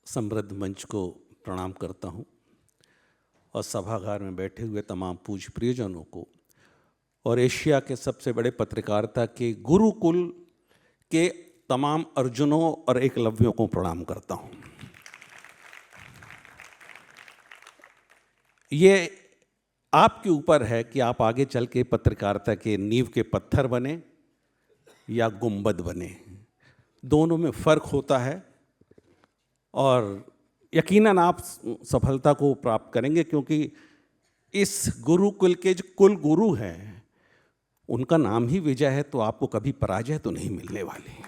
समृद्ध मंच को प्रणाम करता हूँ और सभागार में बैठे हुए तमाम पूज्य प्रियजनों को और एशिया के सबसे बड़े पत्रकारिता के गुरुकुल के तमाम अर्जुनों और एकलव्यों को प्रणाम करता हूँ। ये आपके ऊपर है कि आप आगे चल के पत्रकारिता के नींव के पत्थर बने या गुंबद बने। दोनों में फ़र्क होता है और यकीनन आप सफलता को प्राप्त करेंगे, क्योंकि इस गुरुकुल के जो कुल गुरु हैं उनका नाम ही विजय है, तो आपको कभी पराजय तो नहीं मिलने वाली।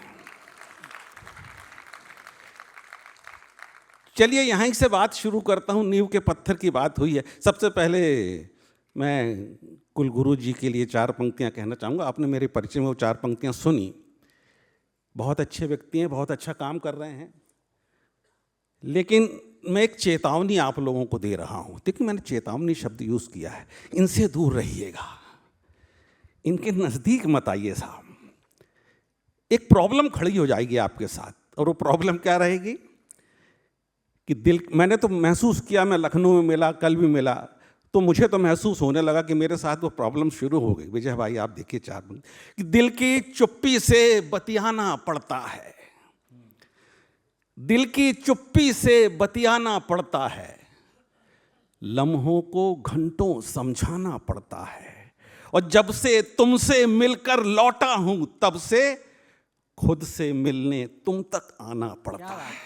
चलिए यहीं से बात शुरू करता हूँ। नींव के पत्थर की बात हुई है। सबसे पहले मैं कुल गुरु जी के लिए 4 पंक्तियाँ कहना चाहूँगा। आपने मेरे परिचय में वो 4 पंक्तियाँ सुनी। बहुत अच्छे व्यक्ति हैं, बहुत अच्छा काम कर रहे हैं, लेकिन मैं एक चेतावनी आप लोगों को दे रहा हूँ। देखिए, मैंने चेतावनी शब्द यूज़ किया है। इनसे दूर रहिएगा, इनके नज़दीक मत आइए साहब। एक प्रॉब्लम खड़ी हो जाएगी आपके साथ, और वो प्रॉब्लम क्या रहेगी कि मैंने तो महसूस किया, मैं लखनऊ में मिला, कल भी मिला, तो मुझे तो महसूस होने लगा कि मेरे साथ वो प्रॉब्लम शुरू हो गई। विजय भाई आप देखिए 4 पंक्ति कि दिल की चुप्पी से बतियाना पड़ता है, दिल की चुप्पी से बतियाना पड़ता है, लम्हों को घंटों समझाना पड़ता है, और जब से तुमसे मिलकर लौटा हूं तब से खुद से मिलने तुम तक आना पड़ता है।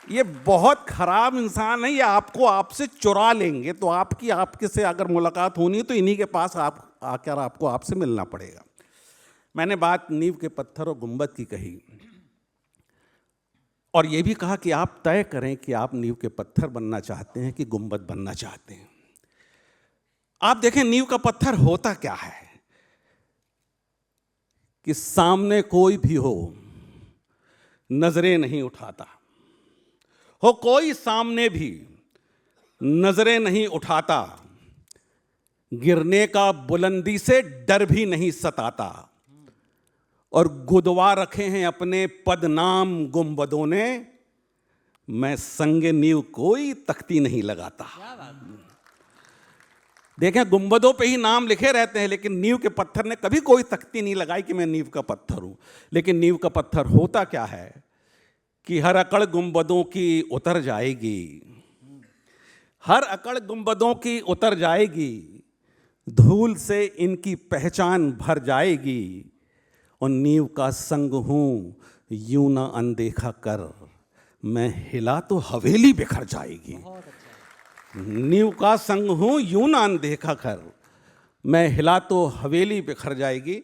ये बहुत खराब इंसान है, ये आपसे चुरा लेंगे, तो आपके से अगर मुलाकात होनी है तो इन्हीं के पास आकर आपसे मिलना पड़ेगा। मैंने बात नींव के पत्थर और गुंबद की कही, और ये भी कहा कि आप तय करें कि आप नींव के पत्थर बनना चाहते हैं कि गुंबद बनना चाहते हैं। आप देखें, नींव का पत्थर होता क्या है कि सामने कोई भी हो नजरें नहीं उठाता, हो कोई सामने भी नजरें नहीं उठाता, गिरने का बुलंदी से डर भी नहीं सताता, और गुदवा रखे हैं अपने पदनाम गुंबदों ने, मैं संगे नींव कोई तख्ती नहीं लगाता। देखें, गुंबदों पे ही नाम लिखे रहते हैं, लेकिन नींव के पत्थर ने कभी कोई तख्ती नहीं लगाई कि मैं नींव का पत्थर हूं। लेकिन नींव का पत्थर होता क्या है कि हर अकड़ गुंबदों की उतर जाएगी, हर अकड़ गुंबदों की उतर जाएगी, धूल से इनकी पहचान भर जाएगी, और नींव का संग हूं यूं ना अनदेखा कर, मैं हिला तो हवेली बिखर जाएगी। नींव का संग हूं यूं ना अनदेखा कर, मैं हिला तो हवेली बिखर जाएगी।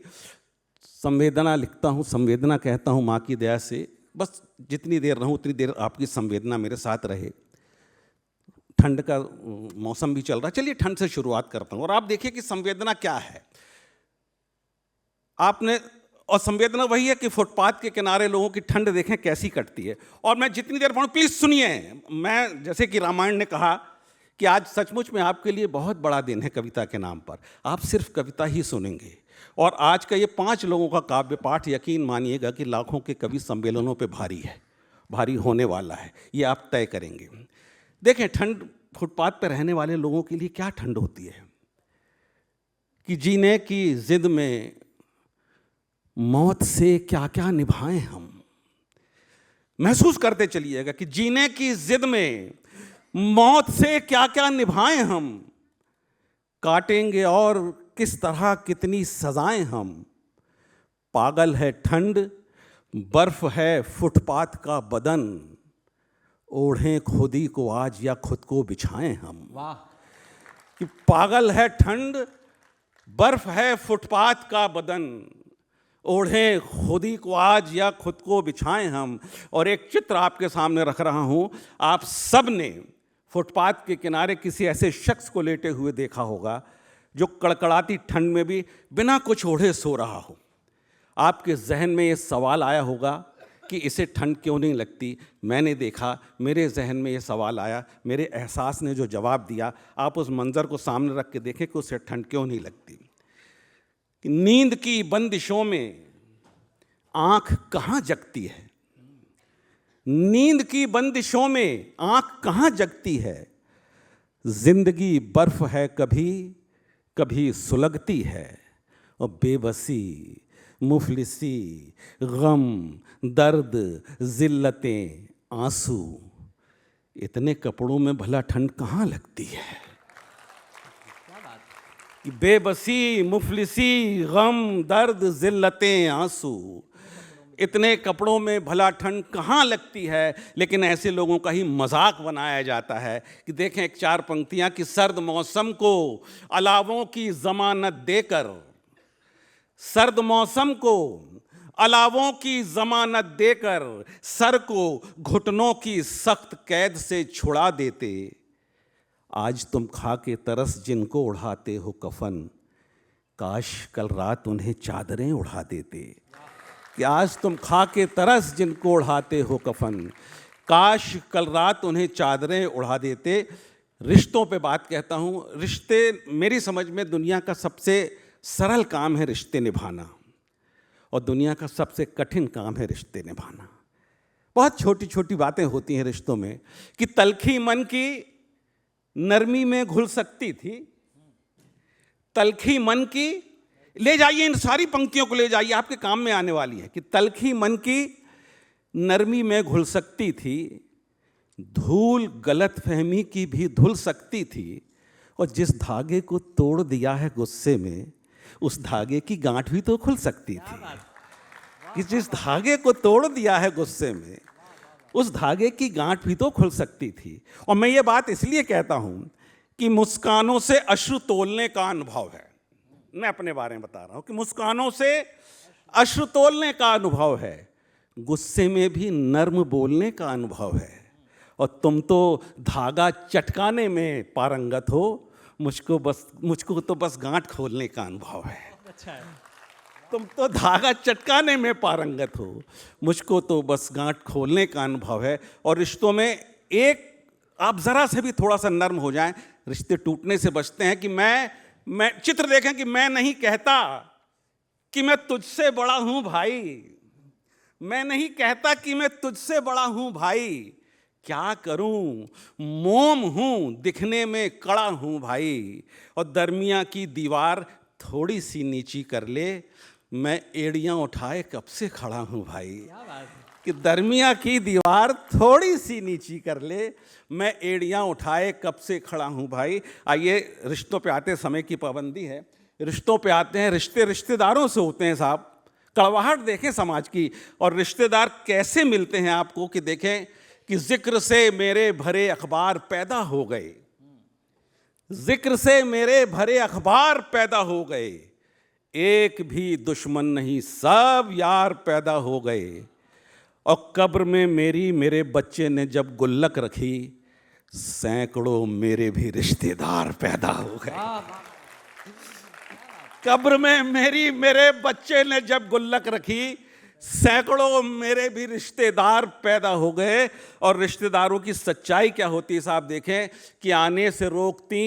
संवेदना लिखता हूं, संवेदना कहता हूं माँ की दया से, बस जितनी देर रहूं उतनी देर आपकी संवेदना मेरे साथ रहे। ठंड का मौसम भी चल रहा है, चलिए ठंड से शुरुआत करता हूं। और आप देखिए कि संवेदना क्या है। और संवेदना वही है कि फुटपाथ के किनारे लोगों की ठंड देखें कैसी कटती है। और मैं जितनी देर पढ़ूं, प्लीज सुनिए, मैं जैसे कि रामायण ने कहा कि आज सचमुच में आपके लिए बहुत बड़ा दिन है कविता के नाम पर। आप सिर्फ कविता ही सुनेंगे, और आज का ये 5 लोगों का काव्य पाठ यकीन मानिएगा कि लाखों के कवि सम्मेलनों पे भारी है, भारी होने वाला है, ये आप तय करेंगे। देखें, ठंड फुटपाथ पर रहने वाले लोगों के लिए क्या ठंड होती है कि जीने की जिद में मौत से क्या क्या निभाएं हम। महसूस करते चलिएगा कि जीने की जिद में मौत से क्या क्या निभाएं हम, काटेंगे और किस तरह कितनी सजाएं हम। पागल है ठंड, बर्फ है फुटपाथ का बदन, ओढ़ें खुदी को आज या खुद को बिछाएं हम। वाह! कि पागल है ठंड, बर्फ है फुटपाथ का बदन, ओढ़ें खुदी को आज या खुद को बिछाएं हम। और एक चित्र आपके सामने रख रहा हूं। आप सब ने फुटपाथ के किनारे किसी ऐसे शख्स को लेटे हुए देखा होगा जो कड़कड़ाती ठंड में भी बिना कुछ ओढ़े सो रहा हो। आपके जहन में ये सवाल आया होगा कि इसे ठंड क्यों नहीं लगती। मैंने देखा, मेरे जहन में ये सवाल आया, मेरे एहसास ने जो जवाब दिया। आप उस मंज़र को सामने रख के देखें कि उसे ठंड क्यों नहीं लगती। नींद की बंदिशों में आँख कहाँ जगती है, नींद की बंदिशों में आंख कहाँ जगती है। जिंदगी बर्फ है, कभी कभी सुलगती है। और बेबसी, मुफलिसी, गम, दर्द, जिल्लतें, आंसू, इतने कपड़ों में भला ठंड कहाँ लगती है। कि बेबसी, मुफलिसी, गम, दर्द, जिल्लतें, आंसू, इतने कपड़ों में भला ठंड कहाँ लगती है। लेकिन ऐसे लोगों का ही मजाक बनाया जाता है कि देखें एक 4 पंक्तियां कि सर्द मौसम को अलावों की जमानत देकर, सर्द मौसम को अलावों की जमानत देकर सर को घुटनों की सख्त कैद से छुड़ा देते। आज तुम खा के तरस जिनको उड़ाते हो कफन, काश कल रात उन्हें चादरें उड़ा देते। कि आज तुम खा के तरस जिनको उड़ाते हो कफन, काश कल रात उन्हें चादरें उड़ा देते। रिश्तों पे बात कहता हूँ। रिश्ते मेरी समझ में दुनिया का सबसे सरल काम है रिश्ते निभाना, और दुनिया का सबसे कठिन काम है रिश्ते निभाना। बहुत छोटी छोटी बातें होती हैं रिश्तों में कि तलखी मन की नरमी में घुल सकती थी। तलखी मन की, ले जाइए इन सारी पंक्तियों को, ले जाइए, आपके काम में आने वाली है। कि तलखी मन की नरमी में घुल सकती थी, धूल गलत फहमी की भी धुल सकती थी। और जिस धागे को तोड़ दिया है गुस्से में, उस धागे की गांठ भी तो खुल सकती थी। कि जिस धागे को तोड़ दिया है गुस्से में, उस धागे की गांठ भी तो खुल सकती थी। और मैं ये बात इसलिए कहता हूं कि मुस्कानों से अश्रु तोलने का अनुभव है। मैं अपने बारे में बता रहा हूं कि मुस्कानों से अश्रु तोलने का अनुभव है, गुस्से में भी नर्म बोलने का अनुभव है। और तुम तो धागा चटकाने में पारंगत हो, मुझको तो बस गांठ खोलने का अनुभव है। अच्छा है। तुम तो धागा चटकाने में पारंगत हो, मुझको तो बस गांठ खोलने का अनुभव है। और रिश्तों में एक आप जरा से भी थोड़ा सा नर्म हो जाएं, रिश्ते टूटने से बचते हैं। कि मैं चित्र देखें कि मैं नहीं कहता कि मैं तुझसे बड़ा हूं भाई, मैं नहीं कहता कि मैं तुझसे बड़ा हूं भाई, क्या करूं मोम हूं, दिखने में कड़ा हूं भाई। और दरमिया की दीवार थोड़ी सी नीची कर ले, मैं एड़ियां उठाए कब से खड़ा हूं भाई। कि दरमिया की दीवार थोड़ी सी नीची कर ले, मैं एड़ियां उठाए कब से खड़ा हूं भाई। आइए रिश्तों पे आते, समय की पाबंदी है, रिश्तों पे आते हैं। रिश्ते रिश्तेदारों से होते हैं साहब। कड़वाहट देखें समाज की, और रिश्तेदार कैसे मिलते हैं आपको। कि देखें कि जिक्र से मेरे भरे अखबार पैदा हो गए, जिक्र से मेरे भरे अखबार पैदा हो गए, एक भी दुश्मन नहीं सब यार पैदा हो गए। और कब्र में मेरे बच्चे ने जब गुल्लक रखी, सैकड़ों मेरे भी रिश्तेदार पैदा हो गए। कब्र में मेरे बच्चे ने जब गुल्लक रखी, सैकड़ों मेरे भी रिश्तेदार पैदा हो गए। और रिश्तेदारों की सच्चाई क्या होती है साहब देखें कि आने से रोकती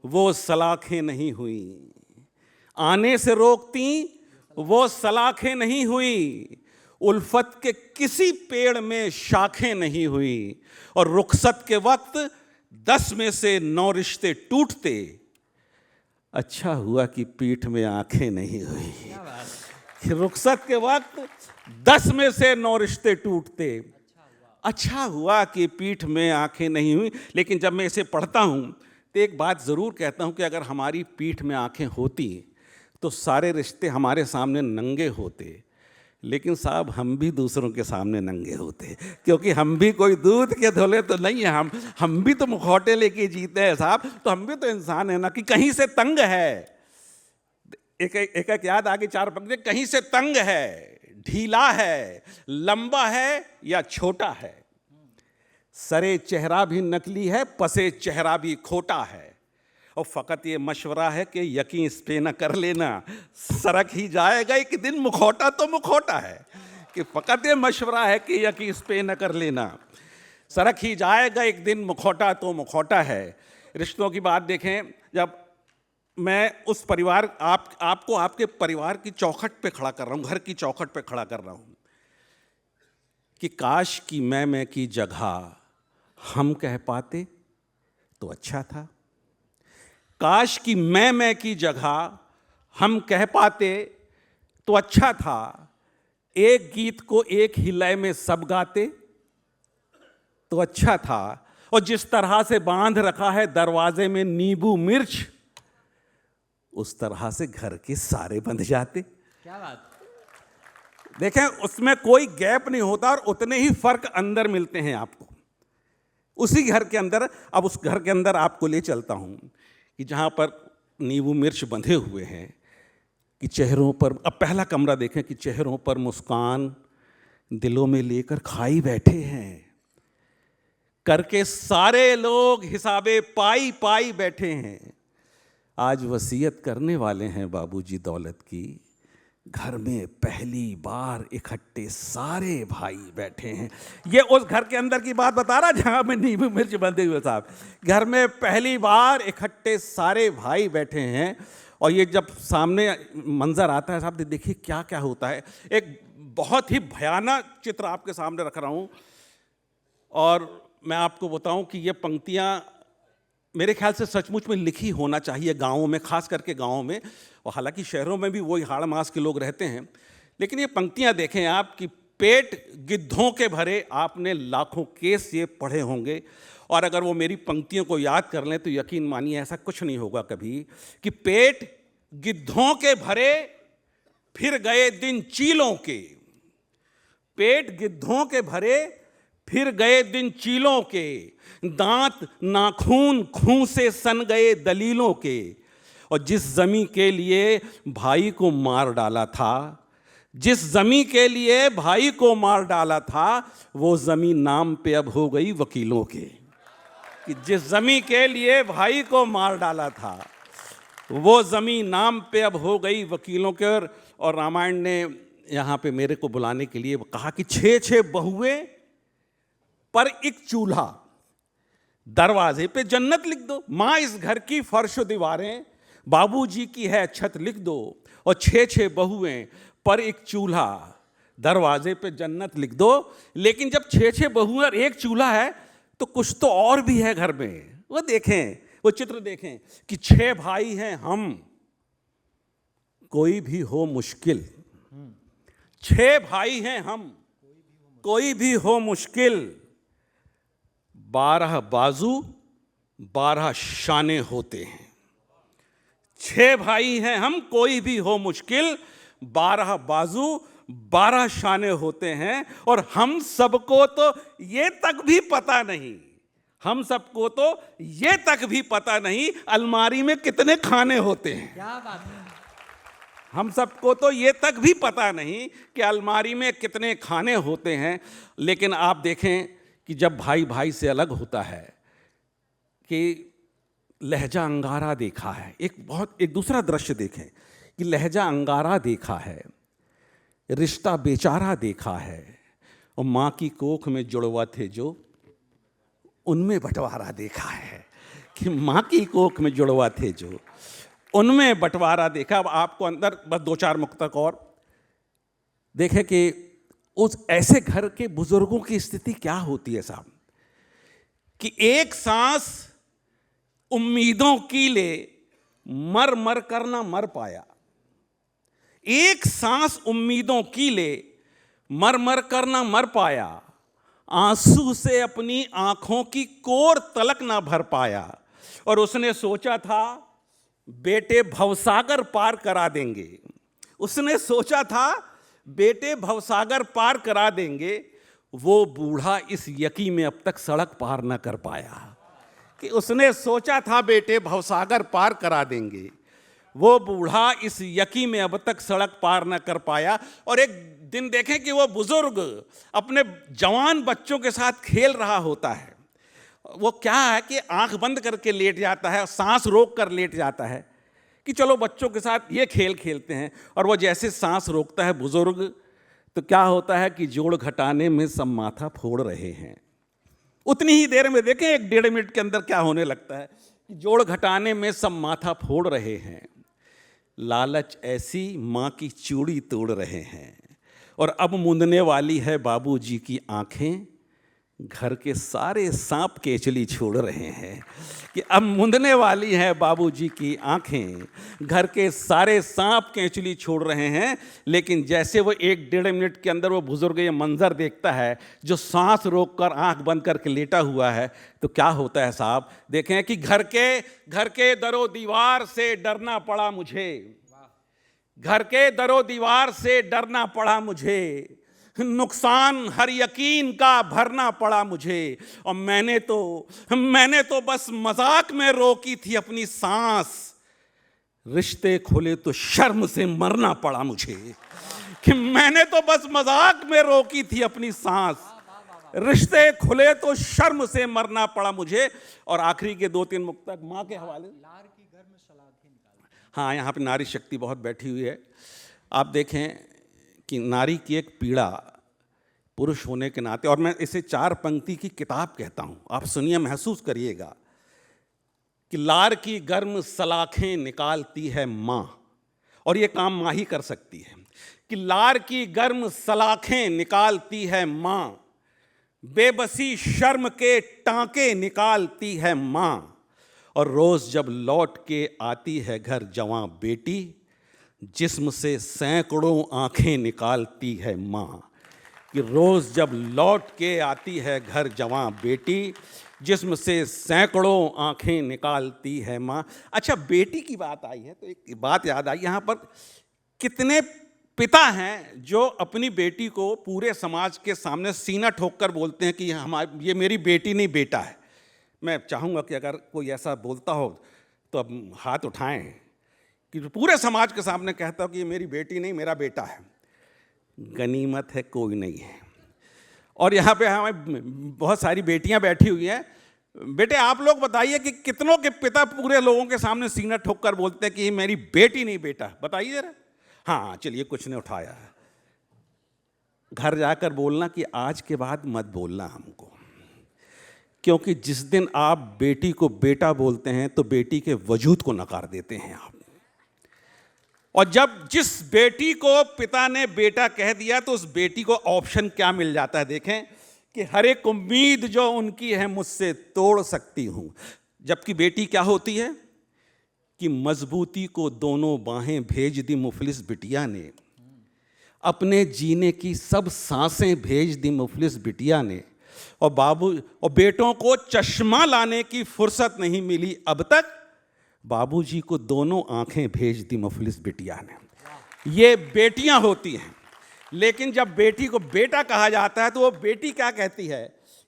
वो सलाखें नहीं हुई, आने से रोकती वो सलाखें नहीं हुई, उल्फत के किसी पेड़ में शाखें नहीं हुई। और रुखसत के वक्त 10 में से 9 रिश्ते टूटते, अच्छा हुआ कि पीठ में आंखें नहीं हुई। रुखसत के वक्त 10 में से 9 रिश्ते टूटते, अच्छा हुआ कि पीठ में आंखें नहीं हुई। लेकिन जब मैं इसे पढ़ता हूं तो एक बात ज़रूर कहता हूं कि अगर हमारी पीठ में आंखें होती तो सारे रिश्ते हमारे सामने नंगे होते। लेकिन साहब हम भी दूसरों के सामने नंगे होते, क्योंकि हम भी कोई दूध के धोले तो नहीं है, हम भी तो मुखौटे लेके जीते हैं साहब। तो हम भी तो इंसान है ना। कि कहीं से तंग है, एक याद आगे 4 पंक्ति, कहीं से तंग है, ढीला है, लंबा है या छोटा है, सरे चेहरा भी नकली है, पसे चेहरा भी खोटा है। और फ़कत ये मशवरा है कि यकीन इस पे न कर लेना, सरक ही जाएगा एक दिन मुखौटा तो मुखौटा है। कि फ़कत ये मशवरा है कि यकीन इस पे न कर लेना, सरक ही जाएगा एक दिन मुखौटा तो मुखौटा है। रिश्तों की बात देखें, जब मैं उस परिवार आपको आपके परिवार की चौखट पे खड़ा कर रहा हूँ, घर की चौखट पे खड़ा कर रहा हूँ। कि काश की मैं की जगह हम कह पाते तो अच्छा था। काश की मैं की जगह हम कह पाते तो अच्छा था। एक गीत को एक ही लय में सब गाते तो अच्छा था। और जिस तरह से बांध रखा है दरवाजे में नींबू मिर्च, उस तरह से घर के सारे बंध जाते। क्या बात। देखें, उसमें कोई गैप नहीं होता और उतने ही फर्क अंदर मिलते हैं आपको उसी घर के अंदर। अब उस घर के अंदर आपको ले चलता हूं कि जहां पर नींबू मिर्च बंधे हुए हैं, कि चेहरों पर, अब पहला कमरा देखें कि चेहरों पर मुस्कान दिलों में लेकर खाई बैठे हैं, करके सारे लोग हिसाबे पाई पाई बैठे हैं। आज वसीयत करने वाले हैं बाबूजी दौलत की, घर में पहली बार इकट्ठे सारे भाई बैठे हैं। ये उस घर के अंदर की बात बता रहा जहां में नींबू मिर्च बंधे हुए साहब। घर में पहली बार इकट्ठे सारे भाई बैठे हैं। और ये जब सामने मंजर आता है साहब, देखिए क्या क्या होता है। एक बहुत ही भयानक चित्र आपके सामने रख रहा हूं और मैं आपको बताऊं कि ये पंक्तियां मेरे ख्याल से सचमुच में लिखी होना चाहिए गाँवों में, खास करके गाँवों में। और हालांकि शहरों में भी वही हाड़ मास के लोग रहते हैं, लेकिन ये पंक्तियां देखें आप कि पेट गिद्धों के भरे, आपने लाखों केस ये पढ़े होंगे। और अगर वो मेरी पंक्तियों को याद कर लें तो यकीन मानिए ऐसा कुछ नहीं होगा कभी, कि पेट गिद्धों के भरे फिर गए दिन चीलों के। पेट गिद्धों के भरे फिर गए दिन चीलों के, दांत नाखून खूं से सन गए दलीलों के। और जिस जमी के लिए भाई को मार डाला था, जिस जमी के लिए भाई को मार डाला था, वो जमी नाम पे अब हो गई वकीलों के। कि जिस जमी के लिए भाई को मार डाला था, वो जमी नाम पे अब हो गई वकीलों के। और रामायण ने यहाँ पे मेरे को बुलाने के लिए कहा कि 6 बहुएं पर एक चूल्हा, दरवाजे पे जन्नत लिख दो। माँ इस घर की फर्श दीवारें, बाबूजी की है छत लिख दो। और 6 बहुएं पर एक चूल्हा, दरवाजे पे जन्नत लिख दो। लेकिन जब 6 बहुएं और एक चूल्हा है तो कुछ तो और भी है घर में। वो देखें, वो चित्र देखें कि 6 भाई हैं हम, कोई भी हो मुश्किल। 6 भाई हैं हम, कोई भी हो मुश्किल। 12 बाजू 12 शाने होते हैं। 6 भाई हैं हम, कोई भी हो मुश्किल। 12 बाजू 12 शाने होते हैं। और हम सबको तो ये तक भी पता नहीं, हम सबको तो ये तक भी पता नहीं अलमारी में कितने खाने होते हैं। क्या बात है। हम सबको तो ये तक भी पता नहीं कि अलमारी में कितने खाने होते हैं। लेकिन आप देखें कि जब भाई भाई से अलग होता है, कि लहजा अंगारा देखा है, एक दूसरा दृश्य देखें कि लहजा अंगारा देखा है, रिश्ता बेचारा देखा है। और माँ की कोख में जुड़वा थे जो, उनमें बंटवारा देखा है। कि माँ की कोख में जुड़वा थे जो, उनमें बंटवारा देखा। अब आपको अंदर बस 2-4 मुक्तक और देखें कि उस ऐसे घर के बुजुर्गों की स्थिति क्या होती है साहब, कि एक सांस उम्मीदों की ले मर मर कर ना मर पाया। एक सांस उम्मीदों की ले मर मर कर ना मर पाया। आंसू से अपनी आंखों की कोर तलक ना भर पाया। और उसने सोचा था बेटे भवसागर पार करा देंगे। उसने सोचा था बेटे भवसागर पार करा देंगे। वो बूढ़ा इस यकी में अब तक सड़क पार न कर पाया। कि उसने सोचा था बेटे भवसागर पार करा देंगे, वो बूढ़ा इस यकी में अब तक सड़क पार न कर पाया। और एक दिन देखें कि वो बुजुर्ग अपने जवान बच्चों के साथ खेल रहा होता है। वो क्या है कि आंख बंद करके लेट जाता है, सांस रोक कर लेट जाता है कि चलो बच्चों के साथ ये खेल खेलते हैं। और वो जैसे सांस रोकता है बुजुर्ग, तो क्या होता है कि जोड़ घटाने में सब माथा फोड़ रहे हैं। उतनी ही देर में देखें 1-1.5 मिनट के अंदर क्या होने लगता है कि जोड़ घटाने में सब माथा फोड़ रहे हैं। लालच ऐसी माँ की चूड़ी तोड़ रहे हैं। और अब मूंदने वाली है बाबूजी की आंखें, घर के सारे सांप केचली छोड़ रहे हैं। कि अब मूंदने वाली है बाबूजी की आंखें, घर के सारे सांप केचली छोड़ रहे हैं। लेकिन जैसे वो 1-1.5 मिनट के अंदर वो बुजुर्ग ये मंजर देखता है, जो सांस रोककर आंख बंद करके लेटा हुआ है, तो क्या होता है साहब? देखें कि घर के दरो दीवार से डरना पड़ा मुझे, घर के दरो दीवार से डरना पड़ा मुझे, नुकसान हर यकीन का भरना पड़ा मुझे। और मैंने तो बस मजाक में रोकी थी अपनी सांस, रिश्ते खुले तो शर्म से मरना पड़ा मुझे। कि मैंने तो बस मजाक में रोकी थी अपनी सांस, रिश्ते खुले तो शर्म से मरना पड़ा मुझे। और आखिरी के 2-3 मुक्तक माँ के हवाले। हाँ, यहाँ पे नारी शक्ति बहुत बैठी हुई है। आप देखें कि नारी की एक पीड़ा पुरुष होने के नाते, और मैं इसे 4 पंक्ति की किताब कहता हूँ, आप सुनिए, महसूस करिएगा कि लार की गर्म सलाखें निकालती है माँ, और ये काम माँ ही कर सकती है। कि लार की गर्म सलाखें निकालती है माँ, बेबसी शर्म के टांके निकालती है माँ। और रोज़ जब लौट के आती है घर जवां बेटी, जिस्म से सैकड़ों आंखें निकालती है माँ। कि रोज़ जब लौट के आती है घर जवां बेटी, जिस्म से सैकड़ों आंखें निकालती है माँ। अच्छा, बेटी की बात आई है तो एक बात याद आई, यहाँ पर कितने पिता हैं जो अपनी बेटी को पूरे समाज के सामने सीना ठोक कर बोलते हैं कि ये मेरी बेटी नहीं बेटा है। मैं चाहूँगा कि अगर कोई ऐसा बोलता हो तो अब हाथ उठाएं, कि पूरे समाज के सामने कहता हो कि ये मेरी बेटी नहीं मेरा बेटा है। गनीमत है कोई नहीं है। और यहाँ पे हमें बहुत सारी बेटियाँ बैठी हुई हैं। बेटे आप लोग बताइए कि कितनों के पिता पूरे लोगों के सामने सीना ठोक कर बोलते हैं कि ये मेरी बेटी नहीं बेटा, बताइए जरा। हाँ चलिए, कुछ ने उठाया। घर जाकर बोलना कि आज के बाद मत बोलना हमको, क्योंकि जिस दिन आप बेटी को बेटा बोलते हैं तो बेटी के वजूद को नकार देते हैं आप। और जब जिस बेटी को पिता ने बेटा कह दिया तो उस बेटी को ऑप्शन क्या मिल जाता है? देखें कि हर एक उम्मीद जो उनकी है मुझसे तोड़ सकती हूं। जबकि बेटी क्या होती है कि मजबूती को दोनों बाहें भेज दी मुफलिस बिटिया ने, अपने जीने की सब सांसें भेज दी मुफलिस बिटिया ने। और बेटों को चश्मा लाने की फुर्सत नहीं मिली अब तक, बाबूजी को दोनों आंखें भेज दी मुफलिस बिटिया ने। ये बेटियां होती हैं। लेकिन जब बेटी को बेटा कहा जाता है तो वो बेटी क्या कहती है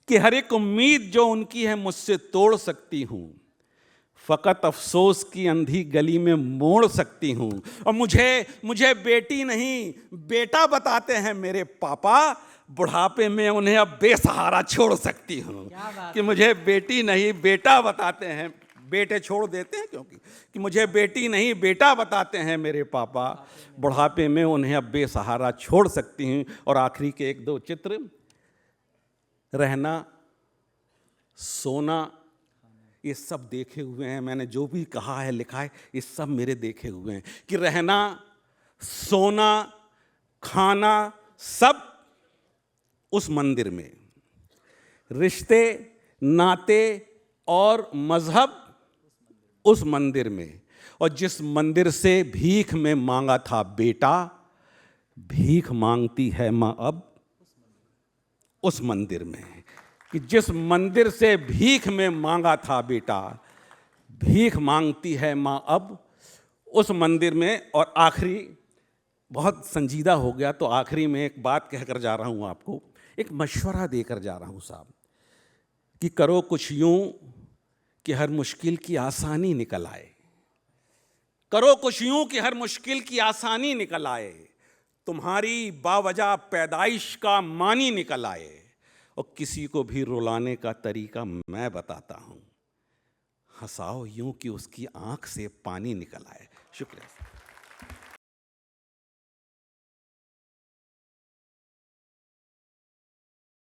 कि हर एक उम्मीद जो उनकी है मुझसे तोड़ सकती हूं, फ़कत अफसोस की अंधी गली में मोड़ सकती हूं। और मुझे बेटी नहीं बेटा बताते हैं मेरे पापा, बुढ़ापे में उन्हें अब बेसहारा छोड़ सकती हूं। कि मुझे बेटी नहीं बेटा बताते हैं, बेटे छोड़ देते हैं कि मुझे बेटी नहीं बेटा बताते हैं मेरे पापा, बुढ़ापे में उन्हें अब बेसहारा छोड़ सकती हूँ। और आखिरी के 1-2 चित्र, रहना सोना, ये सब देखे हुए हैं मैंने, जो भी कहा है लिखा है ये सब मेरे देखे हुए हैं। कि रहना सोना खाना सब उस मंदिर में, रिश्ते नाते और मजहब उस मंदिर में। और जिस मंदिर से भीख में मांगा था बेटा, भीख मांगती है माँ अब उस मंदिर में। कि जिस मंदिर से भीख में मांगा था बेटा, भीख मांगती है माँ अब उस मंदिर में। और आखिरी, बहुत संजीदा हो गया तो आखिरी में एक बात कहकर जा रहा हूँ आपको, एक मशवरा देकर जा रहा हूँ साहब, कि करो कुछ यूं कि हर मुश्किल की आसानी निकल आए। करो कुछ यूं कि हर मुश्किल की आसानी निकल आए, तुम्हारी बावजह पैदाइश का मानी निकल आए। और किसी को भी रुलाने का तरीका मैं बताता हूं, हंसाओ यूं कि उसकी आंख से पानी निकल आए। शुक्रिया।